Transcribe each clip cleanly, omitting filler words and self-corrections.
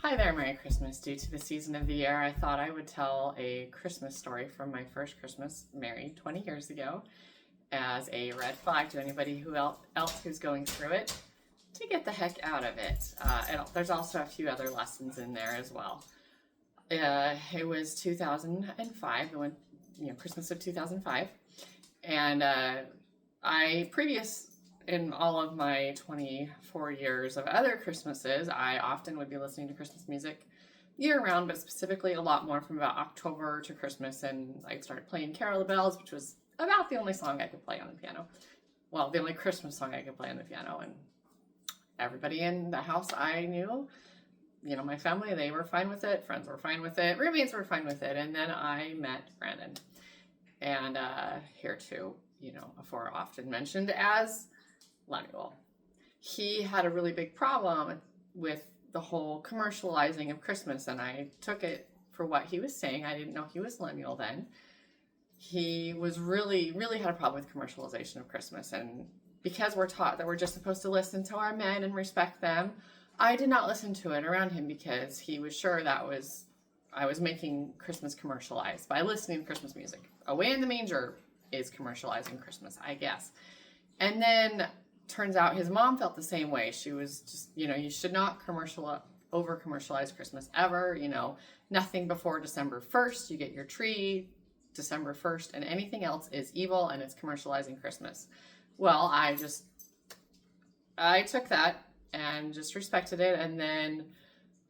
Hi there, Merry Christmas. Due to the season of the year, I thought I would tell a Christmas story from my first Christmas, married 20 years ago, as a red flag to anybody else who's going through it to get the heck out of it. And there's also a few other lessons in there as well. It was 2005, Christmas of 2005, and in all of my 24 years of other Christmases, I often would be listening to Christmas music year round, but specifically a lot more from about October to Christmas. And I started playing Carol the Bells, which was about the only song I could play on the piano. Well, the only Christmas song I could play on the piano. And everybody in the house I knew, my family, they were fine with it. Friends were fine with it. Roommates were fine with it. And then I met Brandon. And here too, before often mentioned as Lemuel. He had a really big problem with the whole commercializing of Christmas, and I took it for what he was saying. I didn't know he was Lemuel then. He was really, really had a problem with commercialization of Christmas, and because we're taught that we're just supposed to listen to our men and respect them, I did not listen to it around him because he was sure I was making Christmas commercialized by listening to Christmas music. Away in the Manger is commercializing Christmas, I guess. And then turns out his mom felt the same way. She was just, you should not over commercialize Christmas ever. Nothing before December 1st. You get your tree December 1st, and anything else is evil and it's commercializing Christmas. Well, I took that and just respected it. And then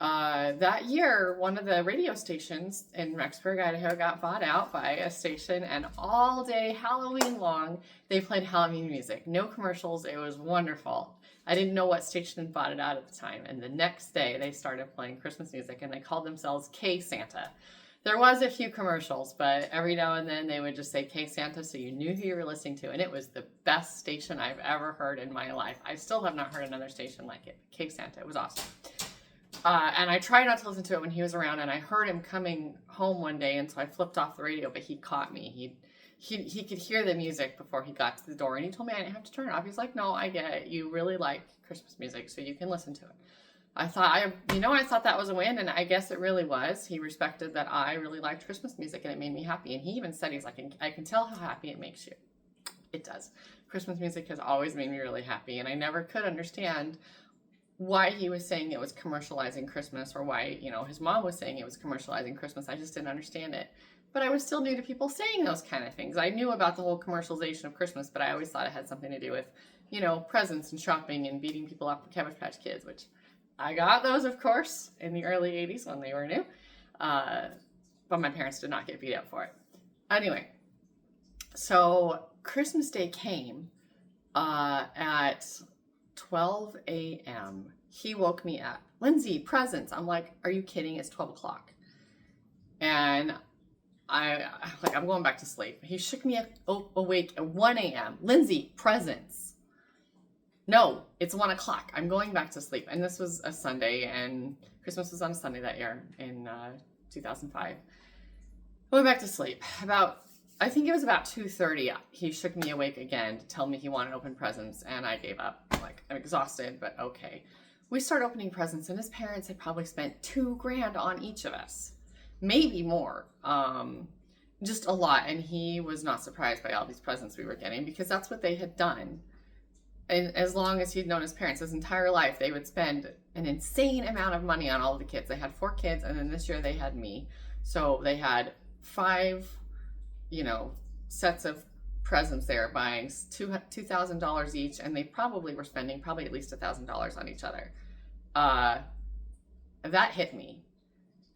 that year, one of the radio stations in Rexburg, Idaho, got bought out by a station, and all day Halloween long, they played Halloween music. No commercials. It was wonderful. I didn't know what station had bought it out at the time. And the next day, they started playing Christmas music, and they called themselves K Santa. There was a few commercials, but every now and then they would just say K Santa, so you knew who you were listening to. And it was the best station I've ever heard in my life. I still have not heard another station like it. K Santa. It was awesome. And I tried not to listen to it when he was around, and I heard him coming home one day, and so I flipped off the radio, but he caught me. He could hear the music before he got to the door, and he told me I didn't have to turn it off. He's like, no, I get it. You really like Christmas music, so you can listen to it. I thought that was a win, and I guess it really was. He respected that I really liked Christmas music, and it made me happy. And he even said, he's like, I can tell how happy it makes you. It does. Christmas music has always made me really happy, and I never could understand why he was saying it was commercializing Christmas, or why, his mom was saying it was commercializing Christmas. I just didn't understand it. But I was still new to people saying those kind of things. I knew about the whole commercialization of Christmas, but I always thought it had something to do with, presents and shopping and beating people up with Cabbage Patch Kids, which I got those, of course, in the early 80s when they were new. But my parents did not get beat up for it. Anyway, so Christmas Day came at 12 a.m. He woke me up. Lindsay, presents. I'm like, are you kidding? It's 12 o'clock. And I'm going back to sleep. He shook me awake at 1 a.m. Lindsay, presents. No, it's 1 o'clock. I'm going back to sleep. And this was a Sunday, and Christmas was on a Sunday that year in 2005. I went back to sleep. I think it was about 2:30. He shook me awake again to tell me he wanted to open presents, and I gave up. I'm exhausted, but okay. We started opening presents, and his parents had probably spent $2,000 on each of us, maybe more. Just a lot, and he was not surprised by all these presents we were getting because that's what they had done. And as long as he'd known his parents, his entire life, they would spend an insane amount of money on all of the kids. They had 4 kids, and then this year they had me, so they had 5. Sets of presents there, buying $2,000 each, and they probably were spending at least $1,000 on each other. That hit me.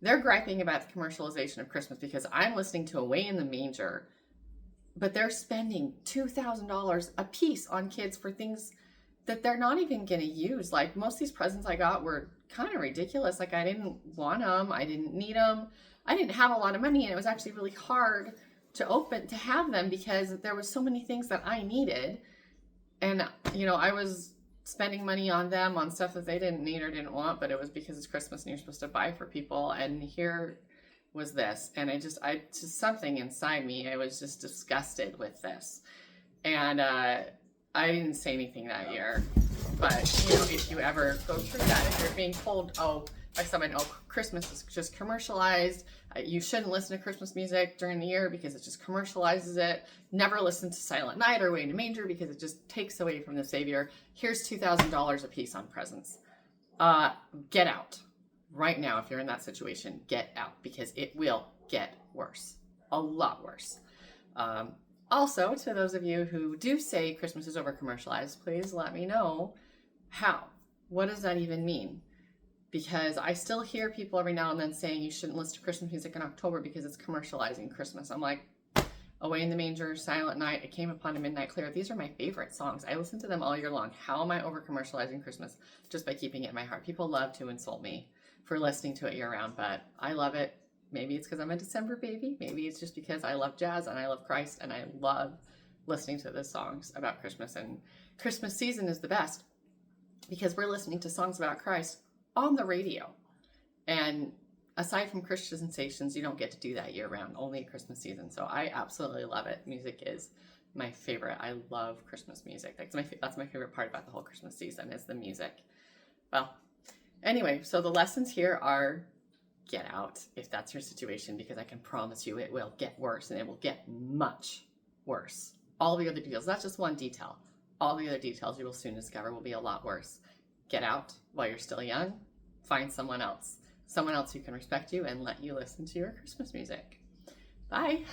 They're griping about the commercialization of Christmas because I'm listening to Away in the Manger, but they're spending $2,000 a piece on kids for things that they're not even going to use. Like, most of these presents I got were kind of ridiculous. Like, I didn't want them. I didn't need them. I didn't have a lot of money, and it was actually really hard to have them because there was so many things that I needed. And, I was spending money on them on stuff that they didn't need or didn't want, but it was because it's Christmas and you're supposed to buy for people. And here was this. And just something inside me, I was just disgusted with this. And I didn't say anything that year. But, if you ever go through that, if you're being told, by someone, Christmas is just commercialized, you shouldn't listen to Christmas music during the year because it just commercializes it. Never listen to Silent Night or Way in a Manger because it just takes away from the Savior. Here's $2,000 a piece on presents. Get out. Right now, if you're in that situation, get out, because it will get worse. A lot worse. Also, to those of you who do say Christmas is over commercialized, please let me know how. What does that even mean? Because I still hear people every now and then saying you shouldn't listen to Christmas music in October because it's commercializing Christmas. I'm like, Away in the Manger, Silent Night, I Came Upon a Midnight Clear. These are my favorite songs. I listen to them all year long. How am I over commercializing Christmas? Just by keeping it in my heart. People love to insult me for listening to it year round, but I love it. Maybe it's because I'm a December baby. Maybe it's just because I love jazz and I love Christ and I love listening to the songs about Christmas. And Christmas season is the best because we're listening to songs about Christ on the radio. And aside from Christian stations, you don't get to do that year round, only Christmas season. So I absolutely love it. Music is my favorite. I love Christmas music. That's my favorite part about the whole Christmas season is the music. Well, anyway, so the lessons here are get out if that's your situation, because I can promise you it will get worse, and it will get much worse. All the other details, not just one detail, all the other details you will soon discover will be a lot worse. Get out while you're still young. Find someone else who can respect you and let you listen to your Christmas music. Bye.